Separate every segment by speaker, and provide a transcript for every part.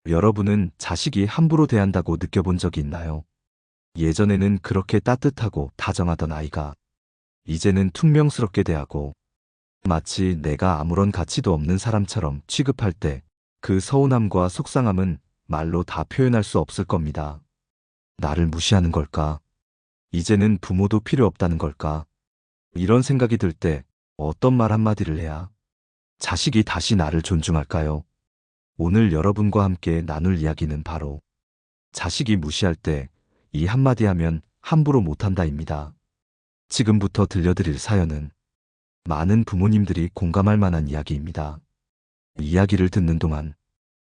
Speaker 1: 여러분은 자식이 함부로 대한다고 느껴본 적이 있나요? 예전에는 그렇게 따뜻하고 다정하던 아이가 이제는 퉁명스럽게 대하고 마치 내가 아무런 가치도 없는 사람처럼 취급할 때 그 서운함과 속상함은 말로 다 표현할 수 없을 겁니다. 나를 무시하는 걸까? 이제는 부모도 필요 없다는 걸까? 이런 생각이 들 때 어떤 말 한마디를 해야 자식이 다시 나를 존중할까요? 오늘 여러분과 함께 나눌 이야기는 바로 자식이 무시할 때 이 한마디 하면 함부로 못한다입니다. 지금부터 들려드릴 사연은 많은 부모님들이 공감할 만한 이야기입니다. 이야기를 듣는 동안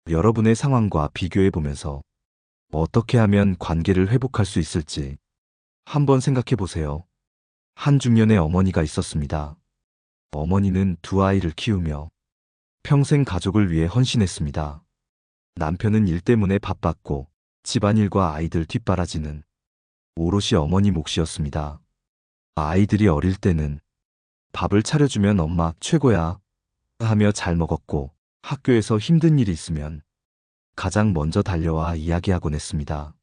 Speaker 1: 여러분의 상황과 비교해 보면서 어떻게 하면 관계를 회복할 수 있을지 한번 생각해 보세요. 한 중년의 어머니가 있었습니다. 어머니는 두 아이를 키우며 평생 가족을 위해 헌신했습니다. 남편은 일 때문에 바빴고 집안일과 아이들 뒷바라지는 오롯이 어머니 몫이었습니다. 아이들이 어릴 때는 밥을 차려주면 엄마 최고야 하며 잘 먹었고 학교에서 힘든 일이 있으면 가장 먼저 달려와 이야기하곤 했습니다.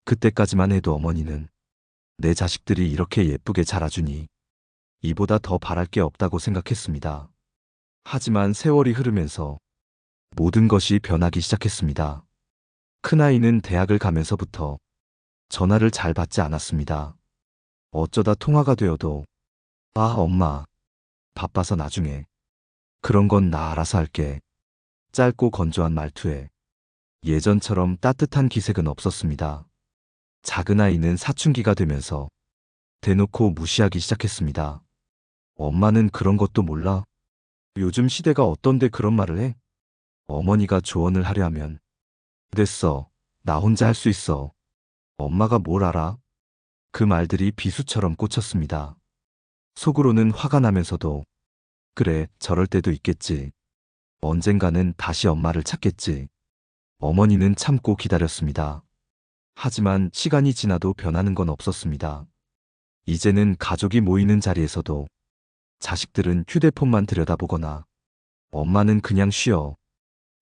Speaker 1: 그때까지만 해도 어머니는 내 자식들이 이렇게 예쁘게 자라주니 이보다 더 바랄 게 없다고 생각했습니다. 하지만 세월이 흐르면서 모든 것이 변하기 시작했습니다. 큰아이는 대학을 가면서부터 전화를 잘 받지 않았습니다. 어쩌다 통화가 되어도 엄마 바빠서 나중에 그런 건 나 알아서 할게. 짧고 건조한 말투에 예전처럼 따뜻한 기색은 없었습니다. 작은 아이는 사춘기가 되면서 대놓고 무시하기 시작했습니다. 엄마는 그런 것도 몰라? 요즘 시대가 어떤데 그런 말을 해? 어머니가 조언을 하려 하면 됐어. 나 혼자 할 수 있어. 엄마가 뭘 알아? 그 말들이 비수처럼 꽂혔습니다. 속으로는 화가 나면서도 그래, 저럴 때도 있겠지. 언젠가는 다시 엄마를 찾겠지. 어머니는 참고 기다렸습니다. 하지만 시간이 지나도 변하는 건 없었습니다. 이제는 가족이 모이는 자리에서도 자식들은 휴대폰만 들여다보거나 엄마는 그냥 쉬어.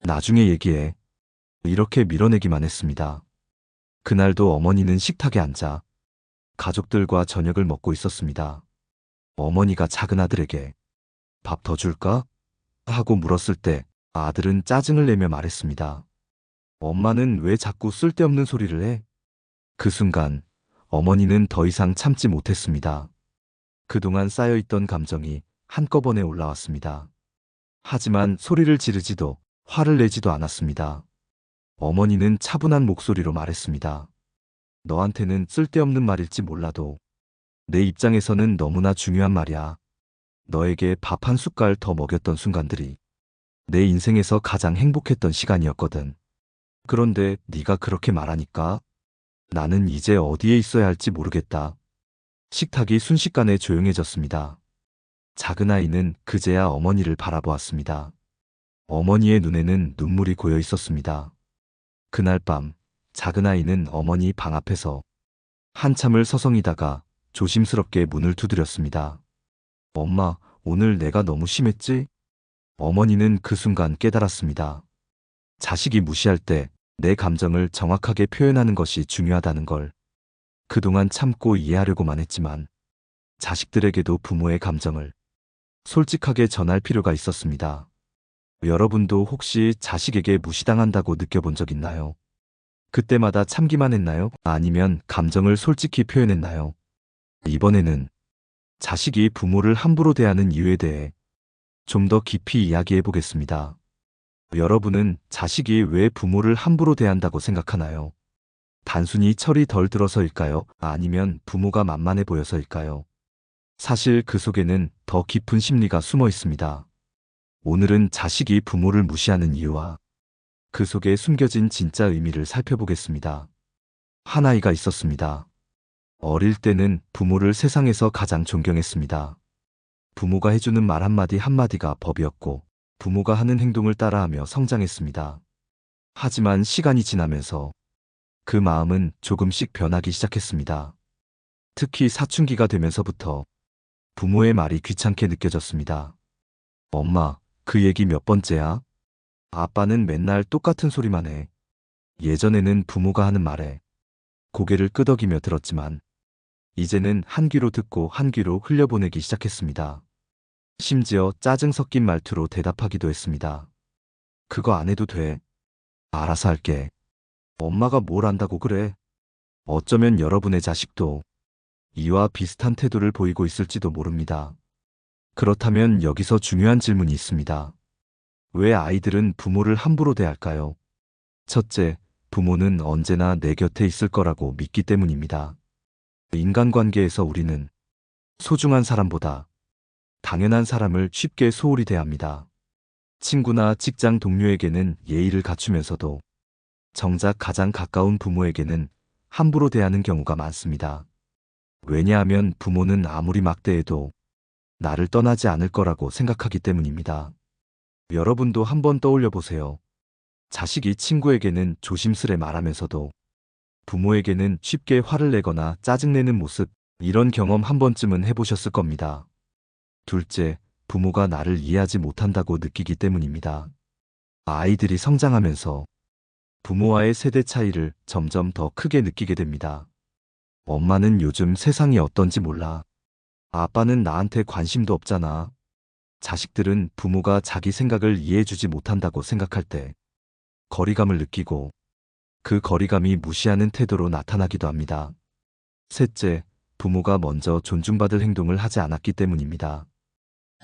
Speaker 1: 나중에 얘기해. 이렇게 밀어내기만 했습니다. 그날도 어머니는 식탁에 앉아 가족들과 저녁을 먹고 있었습니다. 어머니가 작은 아들에게 밥 더 줄까? 하고 물었을 때 아들은 짜증을 내며 말했습니다. 엄마는 왜 자꾸 쓸데없는 소리를 해? 그 순간 어머니는 더 이상 참지 못했습니다. 그동안 쌓여있던 감정이 한꺼번에 올라왔습니다. 하지만 소리를 지르지도 화를 내지도 않았습니다. 어머니는 차분한 목소리로 말했습니다. 너한테는 쓸데없는 말일지 몰라도 내 입장에서는 너무나 중요한 말이야. 너에게 밥 한 숟갈 더 먹였던 순간들이 내 인생에서 가장 행복했던 시간이었거든. 그런데 네가 그렇게 말하니까 나는 이제 어디에 있어야 할지 모르겠다. 식탁이 순식간에 조용해졌습니다. 작은 아이는 그제야 어머니를 바라보았습니다. 어머니의 눈에는 눈물이 고여 있었습니다. 그날 밤 작은 아이는 어머니 방 앞에서 한참을 서성이다가 조심스럽게 문을 두드렸습니다. 엄마, 오늘 내가 너무 심했지? 어머니는 그 순간 깨달았습니다. 자식이 무시할 때 내 감정을 정확하게 표현하는 것이 중요하다는 걸. 그동안 참고 이해하려고만 했지만 자식들에게도 부모의 감정을 솔직하게 전할 필요가 있었습니다. 여러분도 혹시 자식에게 무시당한다고 느껴본 적 있나요? 그때마다 참기만 했나요? 아니면 감정을 솔직히 표현했나요? 이번에는 자식이 부모를 함부로 대하는 이유에 대해 좀 더 깊이 이야기해 보겠습니다. 여러분은 자식이 왜 부모를 함부로 대한다고 생각하나요? 단순히 철이 덜 들어서일까요? 아니면 부모가 만만해 보여서일까요? 사실 그 속에는 더 깊은 심리가 숨어 있습니다. 오늘은 자식이 부모를 무시하는 이유와 그 속에 숨겨진 진짜 의미를 살펴보겠습니다. 한 아이가 있었습니다. 어릴 때는 부모를 세상에서 가장 존경했습니다. 부모가 해주는 말 한마디 한마디가 법이었고 부모가 하는 행동을 따라하며 성장했습니다. 하지만 시간이 지나면서 그 마음은 조금씩 변하기 시작했습니다. 특히 사춘기가 되면서부터 부모의 말이 귀찮게 느껴졌습니다. 엄마, 그 얘기 몇 번째야? 아빠는 맨날 똑같은 소리만 해. 예전에는 부모가 하는 말에 고개를 끄덕이며 들었지만 이제는 한 귀로 듣고 한 귀로 흘려보내기 시작했습니다. 심지어 짜증 섞인 말투로 대답하기도 했습니다. 그거 안 해도 돼. 알아서 할게. 엄마가 뭘 안다고 그래. 어쩌면 여러분의 자식도 이와 비슷한 태도를 보이고 있을지도 모릅니다. 그렇다면 여기서 중요한 질문이 있습니다. 왜 아이들은 부모를 함부로 대할까요? 첫째, 부모는 언제나 내 곁에 있을 거라고 믿기 때문입니다. 인간관계에서 우리는 소중한 사람보다 당연한 사람을 쉽게 소홀히 대합니다. 친구나 직장 동료에게는 예의를 갖추면서도 정작 가장 가까운 부모에게는 함부로 대하는 경우가 많습니다. 왜냐하면 부모는 아무리 막대해도 나를 떠나지 않을 거라고 생각하기 때문입니다. 여러분도 한번 떠올려 보세요. 자식이 친구에게는 조심스레 말하면서도 부모에게는 쉽게 화를 내거나 짜증내는 모습, 이런 경험 한 번쯤은 해보셨을 겁니다. 둘째, 부모가 나를 이해하지 못한다고 느끼기 때문입니다. 아이들이 성장하면서 부모와의 세대 차이를 점점 더 크게 느끼게 됩니다. 엄마는 요즘 세상이 어떤지 몰라. 아빠는 나한테 관심도 없잖아. 자식들은 부모가 자기 생각을 이해해주지 못한다고 생각할 때 거리감을 느끼고 그 거리감이 무시하는 태도로 나타나기도 합니다. 셋째, 부모가 먼저 존중받을 행동을 하지 않았기 때문입니다.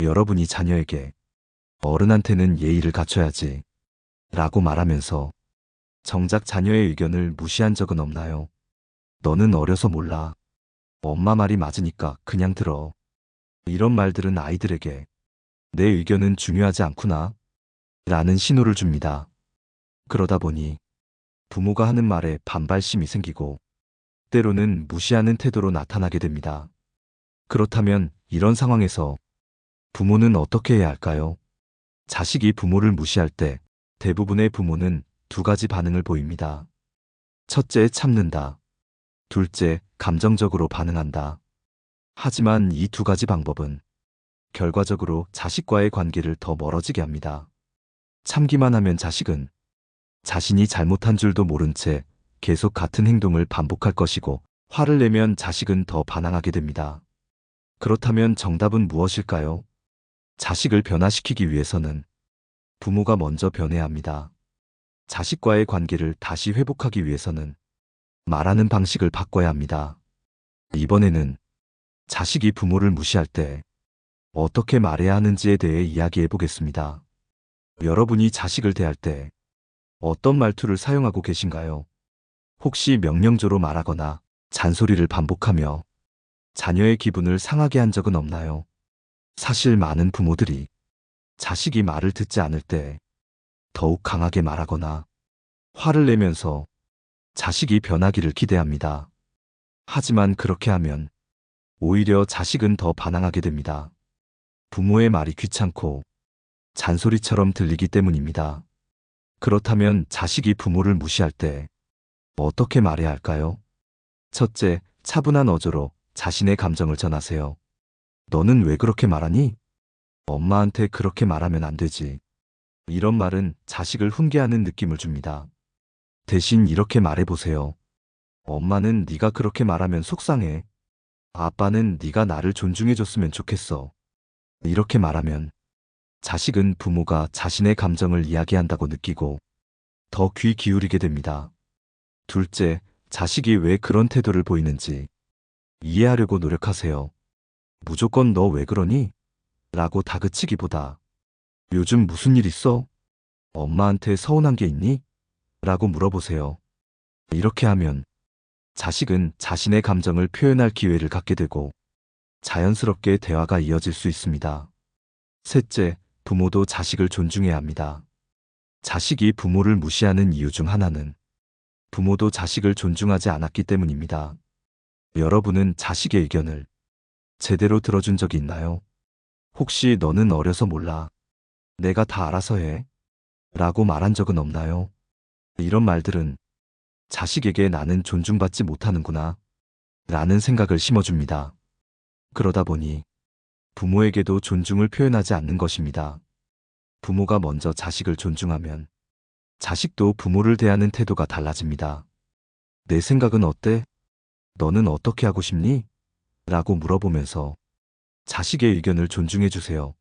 Speaker 1: 여러분이 자녀에게 어른한테는 예의를 갖춰야지 라고 말하면서 정작 자녀의 의견을 무시한 적은 없나요? 너는 어려서 몰라. 엄마 말이 맞으니까 그냥 들어. 이런 말들은 아이들에게 내 의견은 중요하지 않구나 라는 신호를 줍니다. 그러다 보니 부모가 하는 말에 반발심이 생기고 때로는 무시하는 태도로 나타나게 됩니다. 그렇다면 이런 상황에서 부모는 어떻게 해야 할까요? 자식이 부모를 무시할 때 대부분의 부모는 두 가지 반응을 보입니다. 첫째, 참는다. 둘째, 감정적으로 반응한다. 하지만 이 두 가지 방법은 결과적으로 자식과의 관계를 더 멀어지게 합니다. 참기만 하면 자식은 자신이 잘못한 줄도 모른 채 계속 같은 행동을 반복할 것이고, 화를 내면 자식은 더 반항하게 됩니다. 그렇다면 정답은 무엇일까요? 자식을 변화시키기 위해서는 부모가 먼저 변해야 합니다. 자식과의 관계를 다시 회복하기 위해서는 말하는 방식을 바꿔야 합니다. 이번에는 자식이 부모를 무시할 때 어떻게 말해야 하는지에 대해 이야기해 보겠습니다. 여러분이 자식을 대할 때 어떤 말투를 사용하고 계신가요? 혹시 명령조로 말하거나 잔소리를 반복하며 자녀의 기분을 상하게 한 적은 없나요? 사실 많은 부모들이 자식이 말을 듣지 않을 때 더욱 강하게 말하거나 화를 내면서 자식이 변하기를 기대합니다. 하지만 그렇게 하면 오히려 자식은 더 반항하게 됩니다. 부모의 말이 귀찮고 잔소리처럼 들리기 때문입니다. 그렇다면 자식이 부모를 무시할 때 어떻게 말해야 할까요? 첫째, 차분한 어조로 자신의 감정을 전하세요. 너는 왜 그렇게 말하니? 엄마한테 그렇게 말하면 안 되지. 이런 말은 자식을 훈계하는 느낌을 줍니다. 대신 이렇게 말해보세요. 엄마는 네가 그렇게 말하면 속상해. 아빠는 네가 나를 존중해줬으면 좋겠어. 이렇게 말하면 자식은 부모가 자신의 감정을 이야기한다고 느끼고 더 귀 기울이게 됩니다. 둘째, 자식이 왜 그런 태도를 보이는지 이해하려고 노력하세요. 무조건 너 왜 그러니? 라고 다그치기보다 요즘 무슨 일 있어? 엄마한테 서운한 게 있니? 라고 물어보세요. 이렇게 하면 자식은 자신의 감정을 표현할 기회를 갖게 되고 자연스럽게 대화가 이어질 수 있습니다. 셋째, 부모도 자식을 존중해야 합니다. 자식이 부모를 무시하는 이유 중 하나는 부모도 자식을 존중하지 않았기 때문입니다. 여러분은 자식의 의견을 제대로 들어준 적이 있나요? 혹시 너는 어려서 몰라. 내가 다 알아서 해. 라고 말한 적은 없나요? 이런 말들은 자식에게 나는 존중받지 못하는구나 라는 생각을 심어줍니다. 그러다 보니 부모에게도 존중을 표현하지 않는 것입니다. 부모가 먼저 자식을 존중하면 자식도 부모를 대하는 태도가 달라집니다. 내 생각은 어때? 너는 어떻게 하고 싶니? 라고 물어보면서 자식의 의견을 존중해 주세요.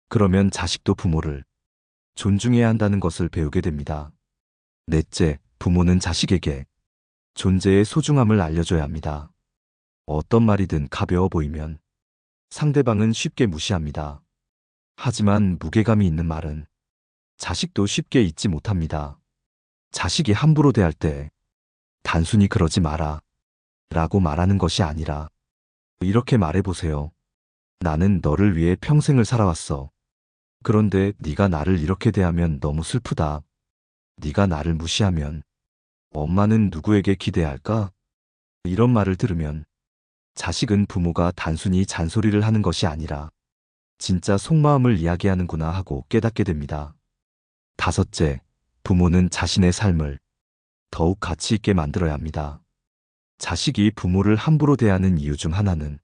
Speaker 1: 그러면 자식도 부모를 존중해야 한다는 것을 배우게 됩니다. 넷째, 부모는 자식에게 존재의 소중함을 알려줘야 합니다. 어떤 말이든 가벼워 보이면 상대방은 쉽게 무시합니다. 하지만 무게감이 있는 말은 자식도 쉽게 잊지 못합니다. 자식이 함부로 대할 때 단순히 그러지 마라 라고 말하는 것이 아니라 이렇게 말해보세요. 나는 너를 위해 평생을 살아왔어. 그런데 네가 나를 이렇게 대하면 너무 슬프다. 네가 나를 무시하면 엄마는 누구에게 기대할까? 이런 말을 들으면 자식은 부모가 단순히 잔소리를 하는 것이 아니라 진짜 속마음을 이야기하는구나 하고 깨닫게 됩니다. 다섯째, 부모는 자신의 삶을 더욱 가치 있게 만들어야 합니다. 자식이 부모를 함부로 대하는 이유 중 하나는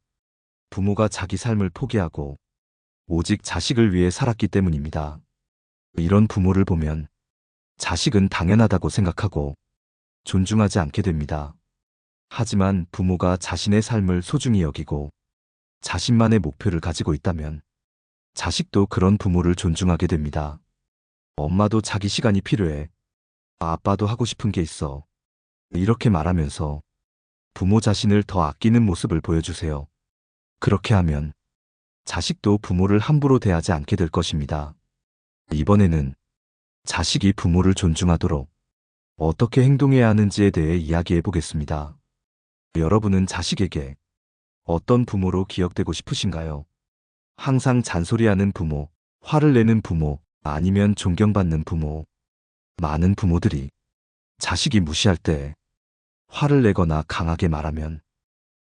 Speaker 1: 부모가 자기 삶을 포기하고 오직 자식을 위해 살았기 때문입니다. 이런 부모를 보면 자식은 당연하다고 생각하고 존중하지 않게 됩니다. 하지만 부모가 자신의 삶을 소중히 여기고 자신만의 목표를 가지고 있다면 자식도 그런 부모를 존중하게 됩니다. 엄마도 자기 시간이 필요해. 아빠도 하고 싶은 게 있어. 이렇게 말하면서 부모 자신을 더 아끼는 모습을 보여주세요. 그렇게 하면 자식도 부모를 함부로 대하지 않게 될 것입니다. 이번에는 자식이 부모를 존중하도록 어떻게 행동해야 하는지에 대해 이야기해 보겠습니다. 여러분은 자식에게 어떤 부모로 기억되고 싶으신가요? 항상 잔소리하는 부모, 화를 내는 부모, 아니면 존경받는 부모. 많은 부모들이 자식이 무시할 때 화를 내거나 강하게 말하면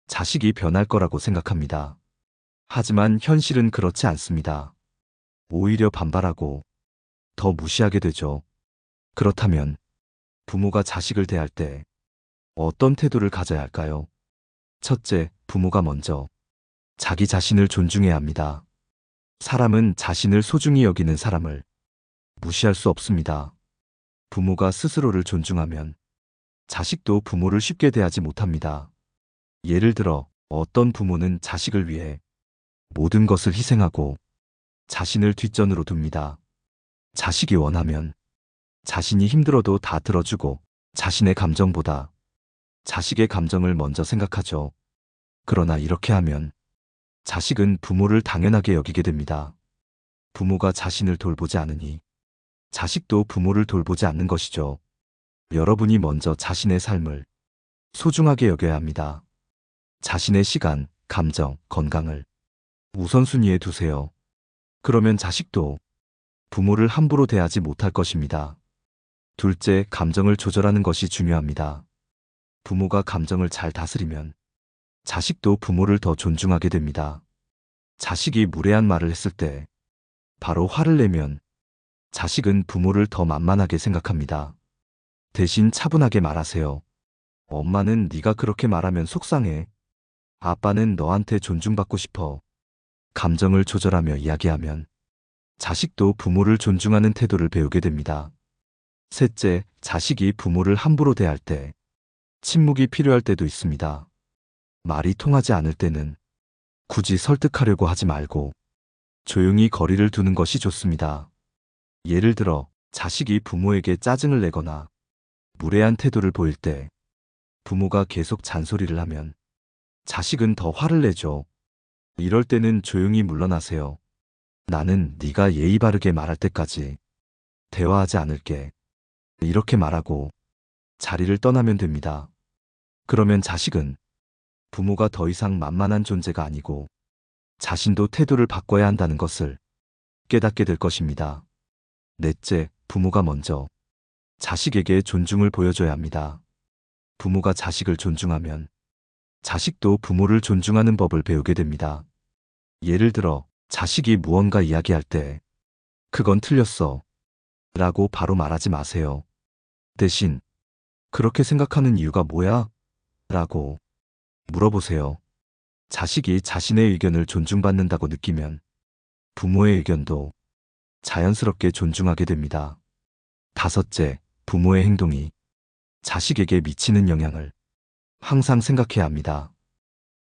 Speaker 1: 자식이 변할 거라고 생각합니다. 하지만 현실은 그렇지 않습니다. 오히려 반발하고 더 무시하게 되죠. 그렇다면 부모가 자식을 대할 때 어떤 태도를 가져야 할까요? 첫째, 부모가 먼저 자기 자신을 존중해야 합니다. 사람은 자신을 소중히 여기는 사람을 무시할 수 없습니다. 부모가 스스로를 존중하면 자식도 부모를 쉽게 대하지 못합니다. 예를 들어 어떤 부모는 자식을 위해 모든 것을 희생하고 자신을 뒷전으로 둡니다. 자식이 원하면 자신이 힘들어도 다 들어주고 자신의 감정보다 자식의 감정을 먼저 생각하죠. 그러나 이렇게 하면 자식은 부모를 당연하게 여기게 됩니다. 부모가 자신을 돌보지 않으니 자식도 부모를 돌보지 않는 것이죠. 여러분이 먼저 자신의 삶을 소중하게 여겨야 합니다. 자신의 시간, 감정, 건강을 우선순위에 두세요. 그러면 자식도 부모를 함부로 대하지 못할 것입니다. 둘째, 감정을 조절하는 것이 중요합니다. 부모가 감정을 잘 다스리면 자식도 부모를 더 존중하게 됩니다. 자식이 무례한 말을 했을 때 바로 화를 내면 자식은 부모를 더 만만하게 생각합니다. 대신 차분하게 말하세요. 엄마는 네가 그렇게 말하면 속상해. 아빠는 너한테 존중받고 싶어. 감정을 조절하며 이야기하면 자식도 부모를 존중하는 태도를 배우게 됩니다. 셋째, 자식이 부모를 함부로 대할 때 침묵이 필요할 때도 있습니다. 말이 통하지 않을 때는 굳이 설득하려고 하지 말고 조용히 거리를 두는 것이 좋습니다. 예를 들어 자식이 부모에게 짜증을 내거나 무례한 태도를 보일 때 부모가 계속 잔소리를 하면 자식은 더 화를 내죠. 이럴 때는 조용히 물러나세요. 나는 네가 예의 바르게 말할 때까지 대화하지 않을게. 이렇게 말하고 자리를 떠나면 됩니다. 그러면 자식은 부모가 더 이상 만만한 존재가 아니고 자신도 태도를 바꿔야 한다는 것을 깨닫게 될 것입니다. 넷째, 부모가 먼저 자식에게 존중을 보여줘야 합니다. 부모가 자식을 존중하면 자식도 부모를 존중하는 법을 배우게 됩니다. 예를 들어 자식이 무언가 이야기할 때 그건 틀렸어 라고 바로 말하지 마세요. 대신 그렇게 생각하는 이유가 뭐야? 라고 물어보세요. 자식이 자신의 의견을 존중받는다고 느끼면 부모의 의견도 자연스럽게 존중하게 됩니다. 5째, 부모의 행동이 자식에게 미치는 영향을 항상 생각해야 합니다.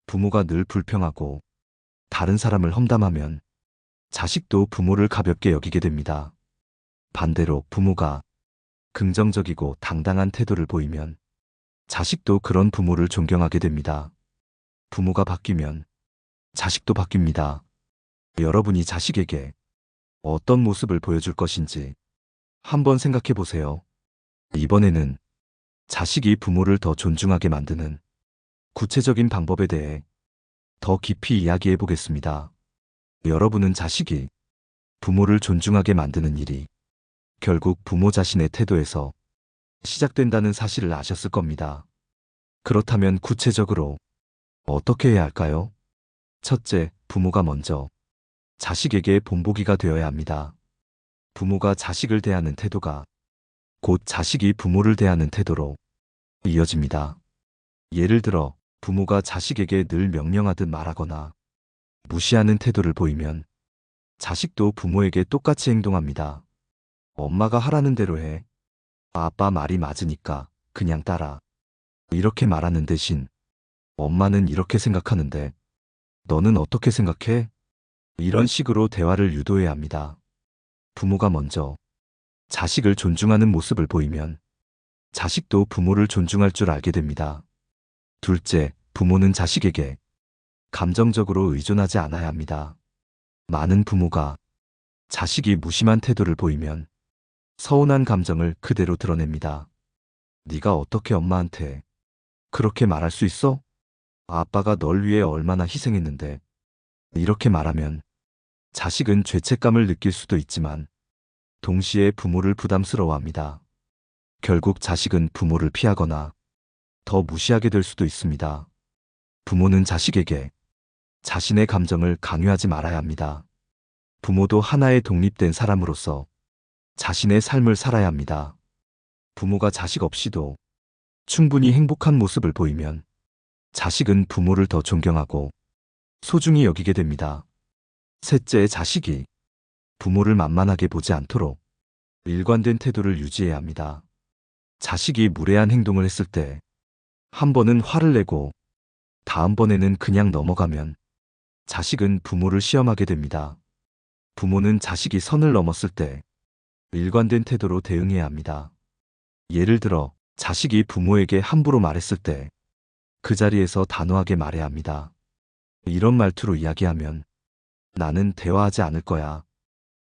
Speaker 1: 부모가 늘 불평하고 다른 사람을 험담하면 자식도 부모를 가볍게 여기게 됩니다. 반대로 부모가 긍정적이고 당당한 태도를 보이면 자식도 그런 부모를 존경하게 됩니다. 부모가 바뀌면 자식도 바뀝니다. 여러분이 자식에게 어떤 모습을 보여줄 것인지 한번 생각해 보세요. 이번에는 자식이 부모를 더 존중하게 만드는 구체적인 방법에 대해 더 깊이 이야기해 보겠습니다. 여러분은 자식이 부모를 존중하게 만드는 일이 결국 부모 자신의 태도에서 시작된다는 사실을 아셨을 겁니다. 그렇다면 구체적으로 어떻게 해야 할까요? 첫째, 부모가 먼저 자식에게 본보기가 되어야 합니다. 부모가 자식을 대하는 태도가 곧 자식이 부모를 대하는 태도로 이어집니다. 예를 들어 부모가 자식에게 늘 명령하듯 말하거나 무시하는 태도를 보이면 자식도 부모에게 똑같이 행동합니다. 엄마가 하라는 대로 해. 아빠 말이 맞으니까 그냥 따라. 이렇게 말하는 대신 엄마는 이렇게 생각하는데 너는 어떻게 생각해? 이런 식으로 대화를 유도해야 합니다. 부모가 먼저 자식을 존중하는 모습을 보이면 자식도 부모를 존중할 줄 알게 됩니다. 둘째, 부모는 자식에게 감정적으로 의존하지 않아야 합니다. 많은 부모가 자식이 무심한 태도를 보이면 서운한 감정을 그대로 드러냅니다. 네가 어떻게 엄마한테 그렇게 말할 수 있어? 아빠가 널 위해 얼마나 희생했는데. 이렇게 말하면 자식은 죄책감을 느낄 수도 있지만 동시에 부모를 부담스러워합니다. 결국 자식은 부모를 피하거나 더 무시하게 될 수도 있습니다. 부모는 자식에게 자신의 감정을 강요하지 말아야 합니다. 부모도 하나의 독립된 사람으로서 자신의 삶을 살아야 합니다. 부모가 자식 없이도 충분히 행복한 모습을 보이면 자식은 부모를 더 존경하고 소중히 여기게 됩니다. 셋째, 자식이 부모를 만만하게 보지 않도록 일관된 태도를 유지해야 합니다. 자식이 무례한 행동을 했을 때 한 번은 화를 내고 다음번에는 그냥 넘어가면 자식은 부모를 시험하게 됩니다. 부모는 자식이 선을 넘었을 때 일관된 태도로 대응해야 합니다. 예를 들어 자식이 부모에게 함부로 말했을 때 그 자리에서 단호하게 말해야 합니다. 이런 말투로 이야기하면 나는 대화하지 않을 거야.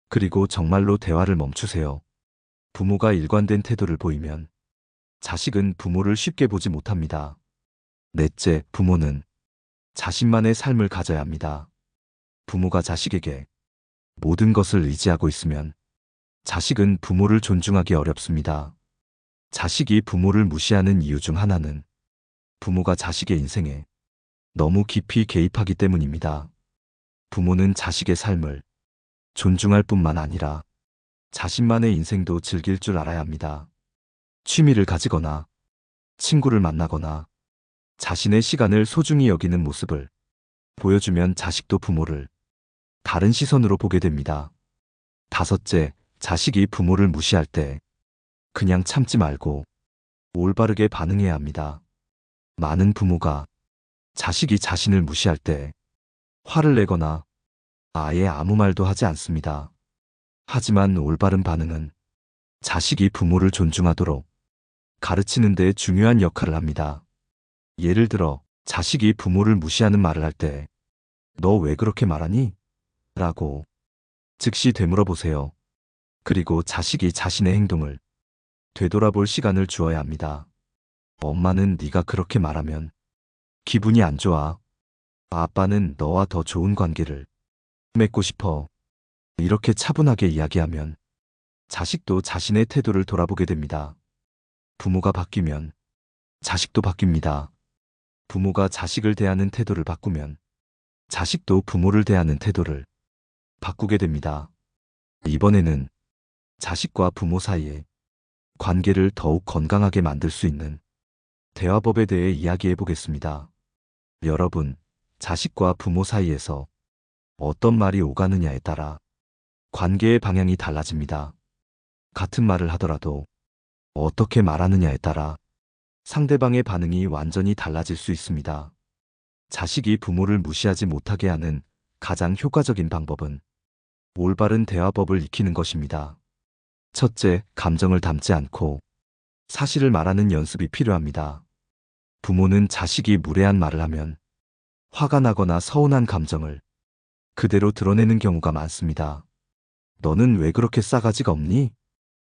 Speaker 1: 그리고 정말로 대화를 멈추세요. 부모가 일관된 태도를 보이면 자식은 부모를 쉽게 보지 못합니다. 넷째, 부모는 자신만의 삶을 가져야 합니다. 부모가 자식에게 모든 것을 의지하고 있으면 자식은 부모를 존중하기 어렵습니다. 자식이 부모를 무시하는 이유 중 하나는 부모가 자식의 인생에 너무 깊이 개입하기 때문입니다. 부모는 자식의 삶을 존중할 뿐만 아니라 자신만의 인생도 즐길 줄 알아야 합니다. 취미를 가지거나 친구를 만나거나 자신의 시간을 소중히 여기는 모습을 보여주면 자식도 부모를 다른 시선으로 보게 됩니다. 다섯째, 자식이 부모를 무시할 때 그냥 참지 말고 올바르게 반응해야 합니다. 많은 부모가 자식이 자신을 무시할 때 화를 내거나 아예 아무 말도 하지 않습니다. 하지만 올바른 반응은 자식이 부모를 존중하도록 가르치는 데 중요한 역할을 합니다. 예를 들어 자식이 부모를 무시하는 말을 할 때 너 왜 그렇게 말하니? 라고 즉시 되물어보세요. 그리고 자식이 자신의 행동을 되돌아볼 시간을 주어야 합니다. 엄마는 네가 그렇게 말하면 기분이 안 좋아. 아빠는 너와 더 좋은 관계를 맺고 싶어. 이렇게 차분하게 이야기하면 자식도 자신의 태도를 돌아보게 됩니다. 부모가 바뀌면 자식도 바뀝니다. 부모가 자식을 대하는 태도를 바꾸면 자식도 부모를 대하는 태도를 바꾸게 됩니다. 이번에는 자식과 부모 사이의 관계를 더욱 건강하게 만들 수 있는 대화법에 대해 이야기해 보겠습니다. 여러분, 자식과 부모 사이에서 어떤 말이 오가느냐에 따라 관계의 방향이 달라집니다. 같은 말을 하더라도 어떻게 말하느냐에 따라 상대방의 반응이 완전히 달라질 수 있습니다. 자식이 부모를 무시하지 못하게 하는 가장 효과적인 방법은 올바른 대화법을 익히는 것입니다. 첫째, 감정을 담지 않고 사실을 말하는 연습이 필요합니다. 부모는 자식이 무례한 말을 하면 화가 나거나 서운한 감정을 그대로 드러내는 경우가 많습니다. 너는 왜 그렇게 싸가지가 없니?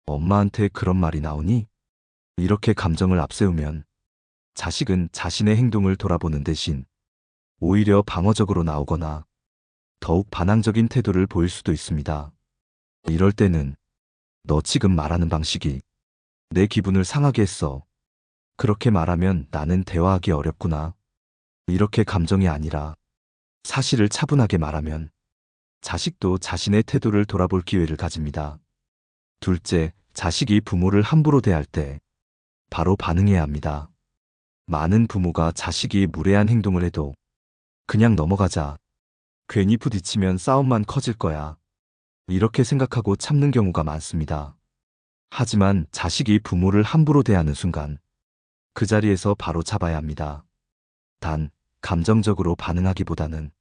Speaker 1: 엄마한테 그런 말이 나오니? 이렇게 감정을 앞세우면 자식은 자신의 행동을 돌아보는 대신 오히려 방어적으로 나오거나 더욱 반항적인 태도를 보일 수도 있습니다. 이럴 때는 너 지금 말하는 방식이 내 기분을 상하게 했어. 그렇게 말하면 나는 대화하기 어렵구나. 이렇게 감정이 아니라 사실을 차분하게 말하면 자식도 자신의 태도를 돌아볼 기회를 가집니다. 둘째, 자식이 부모를 함부로 대할 때 바로 반응해야 합니다. 많은 부모가 자식이 무례한 행동을 해도 그냥 넘어가자. 괜히 부딪히면 싸움만 커질 거야. 이렇게 생각하고 참는 경우가 많습니다. 하지만 자식이 부모를 함부로 대하는 순간 그 자리에서 바로 잡아야 합니다. 단, 감정적으로 반응하기보다는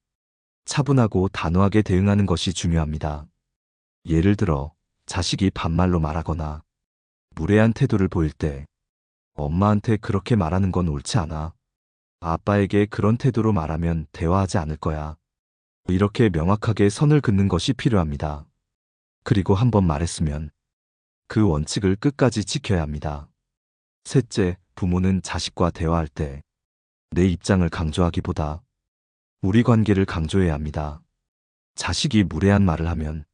Speaker 1: 차분하고 단호하게 대응하는 것이 중요합니다. 예를 들어, 자식이 반말로 말하거나 무례한 태도를 보일 때 엄마한테 그렇게 말하는 건 옳지 않아. 아빠에게 그런 태도로 말하면 대화하지 않을 거야. 이렇게 명확하게 선을 긋는 것이 필요합니다. 그리고 한번 말했으면 그 원칙을 끝까지 지켜야 합니다. 셋째, 부모는 자식과 대화할 때 내 입장을 강조하기보다 우리 관계를 강조해야 합니다. 자식이 무례한 말을 하면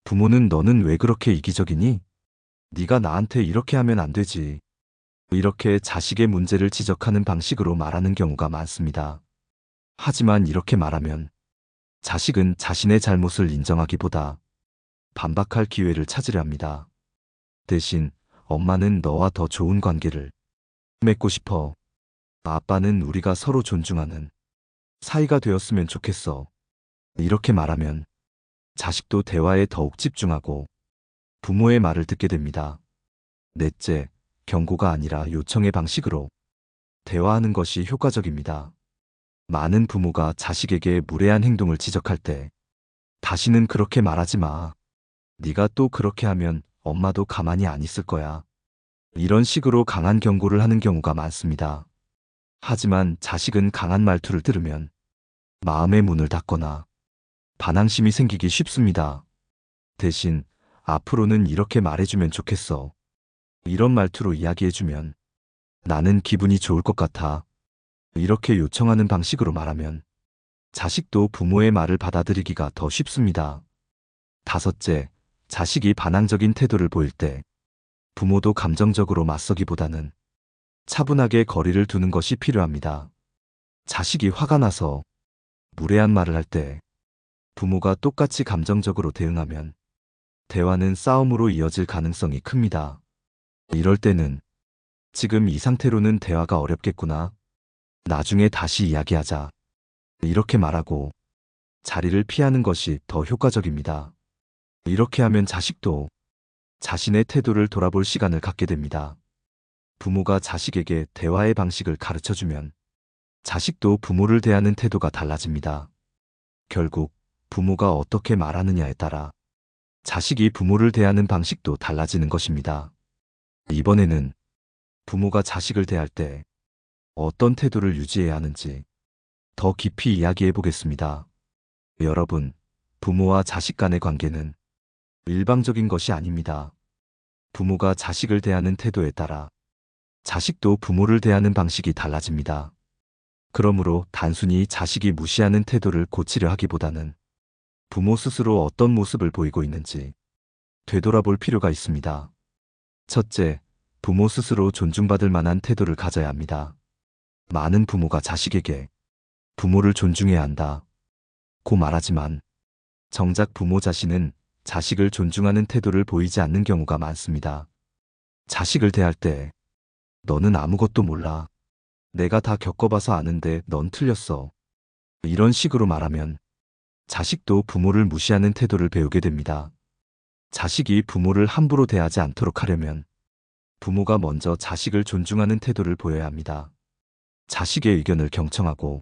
Speaker 1: 부모는 너는 왜 그렇게 이기적이니? 네가 나한테 이렇게 하면 안 되지. 이렇게 자식의 문제를 지적하는 방식으로 말하는 경우가 많습니다. 하지만 이렇게 말하면 자식은 자신의 잘못을 인정하기보다 반박할 기회를 찾으려 합니다. 대신 엄마는 너와 더 좋은 관계를 맺고 싶어. 아빠는 우리가 서로 존중하는 사이가 되었으면 좋겠어. 이렇게 말하면 자식도 대화에 더욱 집중하고 부모의 말을 듣게 됩니다. 넷째, 경고가 아니라 요청의 방식으로 대화하는 것이 효과적입니다. 많은 부모가 자식에게 무례한 행동을 지적할 때 다시는 그렇게 말하지 마. 네가 또 그렇게 하면 엄마도 가만히 안 있을 거야. 이런 식으로 강한 경고를 하는 경우가 많습니다. 하지만 자식은 강한 말투를 들으면 마음의 문을 닫거나 반항심이 생기기 쉽습니다. 대신 앞으로는 이렇게 말해주면 좋겠어. 이런 말투로 이야기해주면 나는 기분이 좋을 것 같아. 이렇게 요청하는 방식으로 말하면 자식도 부모의 말을 받아들이기가 더 쉽습니다. 다섯째, 자식이 반항적인 태도를 보일 때 부모도 감정적으로 맞서기보다는 차분하게 거리를 두는 것이 필요합니다. 자식이 화가 나서 무례한 말을 할 때 부모가 똑같이 감정적으로 대응하면 대화는 싸움으로 이어질 가능성이 큽니다. 이럴 때는 지금 이 상태로는 대화가 어렵겠구나. 나중에 다시 이야기하자. 이렇게 말하고 자리를 피하는 것이 더 효과적입니다. 이렇게 하면 자식도 자신의 태도를 돌아볼 시간을 갖게 됩니다. 부모가 자식에게 대화의 방식을 가르쳐주면 자식도 부모를 대하는 태도가 달라집니다. 결국 부모가 어떻게 말하느냐에 따라 자식이 부모를 대하는 방식도 달라지는 것입니다. 이번에는 부모가 자식을 대할 때 어떤 태도를 유지해야 하는지 더 깊이 이야기해 보겠습니다. 여러분, 부모와 자식 간의 관계는 일방적인 것이 아닙니다. 부모가 자식을 대하는 태도에 따라 자식도 부모를 대하는 방식이 달라집니다. 그러므로 단순히 자식이 무시하는 태도를 고치려 하기보다는 부모 스스로 어떤 모습을 보이고 있는지 되돌아볼 필요가 있습니다. 첫째, 부모 스스로 존중받을 만한 태도를 가져야 합니다. 많은 부모가 자식에게 부모를 존중해야 한다 고 말하지만 정작 부모 자신은 자식을 존중하는 태도를 보이지 않는 경우가 많습니다. 자식을 대할 때 너는 아무것도 몰라. 내가 다 겪어봐서 아는데 넌 틀렸어. 이런 식으로 말하면 자식도 부모를 무시하는 태도를 배우게 됩니다. 자식이 부모를 함부로 대하지 않도록 하려면 부모가 먼저 자식을 존중하는 태도를 보여야 합니다. 자식의 의견을 경청하고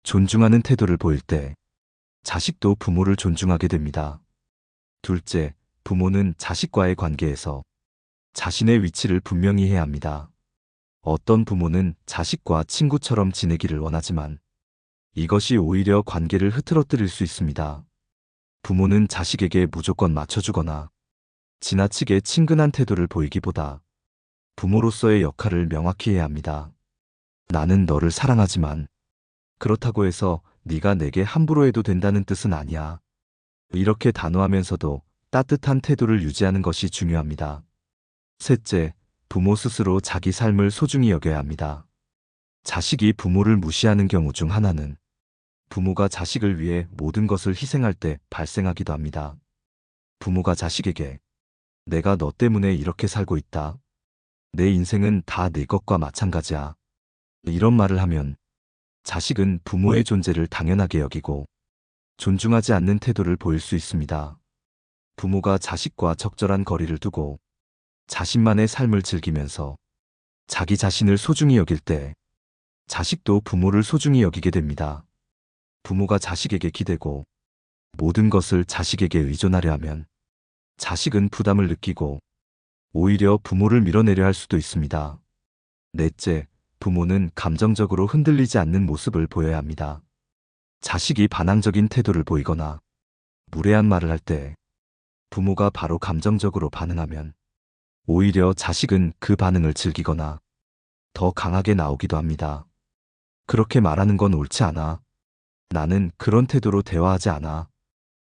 Speaker 1: 존중하는 태도를 보일 때 자식도 부모를 존중하게 됩니다. 둘째, 부모는 자식과의 관계에서 자신의 위치를 분명히 해야 합니다. 어떤 부모는 자식과 친구처럼 지내기를 원하지만 이것이 오히려 관계를 흐트러뜨릴 수 있습니다. 부모는 자식에게 무조건 맞춰주거나 지나치게 친근한 태도를 보이기보다 부모로서의 역할을 명확히 해야 합니다. 나는 너를 사랑하지만 그렇다고 해서 네가 내게 함부로 해도 된다는 뜻은 아니야. 이렇게 단호하면서도 따뜻한 태도를 유지하는 것이 중요합니다. 셋째, 부모 스스로 자기 삶을 소중히 여겨야 합니다. 자식이 부모를 무시하는 경우 중 하나는 부모가 자식을 위해 모든 것을 희생할 때 발생하기도 합니다. 부모가 자식에게 내가 너 때문에 이렇게 살고 있다. 내 인생은 다 네 것과 마찬가지야. 이런 말을 하면 자식은 부모의 존재를 당연하게 여기고 존중하지 않는 태도를 보일 수 있습니다. 부모가 자식과 적절한 거리를 두고 자신만의 삶을 즐기면서 자기 자신을 소중히 여길 때 자식도 부모를 소중히 여기게 됩니다. 부모가 자식에게 기대고 모든 것을 자식에게 의존하려 하면 자식은 부담을 느끼고 오히려 부모를 밀어내려 할 수도 있습니다. 넷째, 부모는 감정적으로 흔들리지 않는 모습을 보여야 합니다. 자식이 반항적인 태도를 보이거나 무례한 말을 할 때 부모가 바로 감정적으로 반응하면 오히려 자식은 그 반응을 즐기거나 더 강하게 나오기도 합니다. 그렇게 말하는 건 옳지 않아. 나는 그런 태도로 대화하지 않아.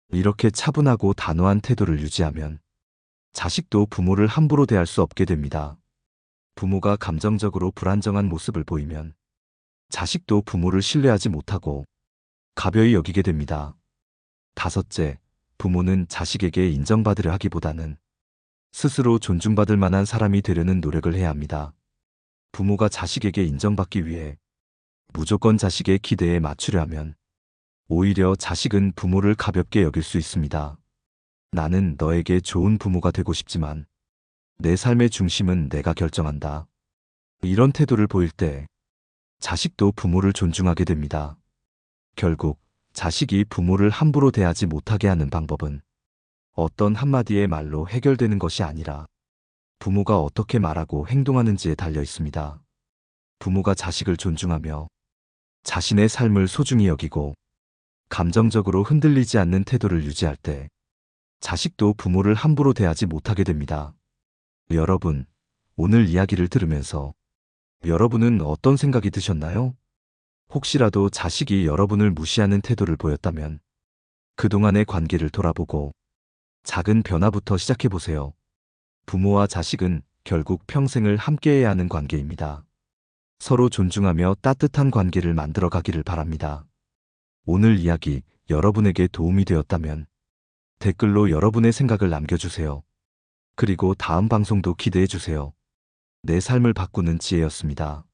Speaker 1: 이렇게 차분하고 단호한 태도를 유지하면 자식도 부모를 함부로 대할 수 없게 됩니다. 부모가 감정적으로 불안정한 모습을 보이면 자식도 부모를 신뢰하지 못하고 가벼이 여기게 됩니다. 다섯째, 부모는 자식에게 인정받으려 하기보다는 스스로 존중받을 만한 사람이 되려는 노력을 해야 합니다. 부모가 자식에게 인정받기 위해 무조건 자식의 기대에 맞추려 하면 오히려 자식은 부모를 가볍게 여길 수 있습니다. 나는 너에게 좋은 부모가 되고 싶지만 내 삶의 중심은 내가 결정한다. 이런 태도를 보일 때 자식도 부모를 존중하게 됩니다. 결국 자식이 부모를 함부로 대하지 못하게 하는 방법은 어떤 한마디의 말로 해결되는 것이 아니라 부모가 어떻게 말하고 행동하는지에 달려 있습니다. 부모가 자식을 존중하며 자신의 삶을 소중히 여기고 감정적으로 흔들리지 않는 태도를 유지할 때 자식도 부모를 함부로 대하지 못하게 됩니다. 여러분, 오늘 이야기를 들으면서 여러분은 어떤 생각이 드셨나요? 혹시라도 자식이 여러분을 무시하는 태도를 보였다면 그동안의 관계를 돌아보고 작은 변화부터 시작해보세요. 부모와 자식은 결국 평생을 함께해야 하는 관계입니다. 서로 존중하며 따뜻한 관계를 만들어 가기를 바랍니다. 오늘 이야기 여러분에게 도움이 되었다면 댓글로 여러분의 생각을 남겨주세요. 그리고 다음 방송도 기대해주세요. 내 삶을 바꾸는 지혜였습니다.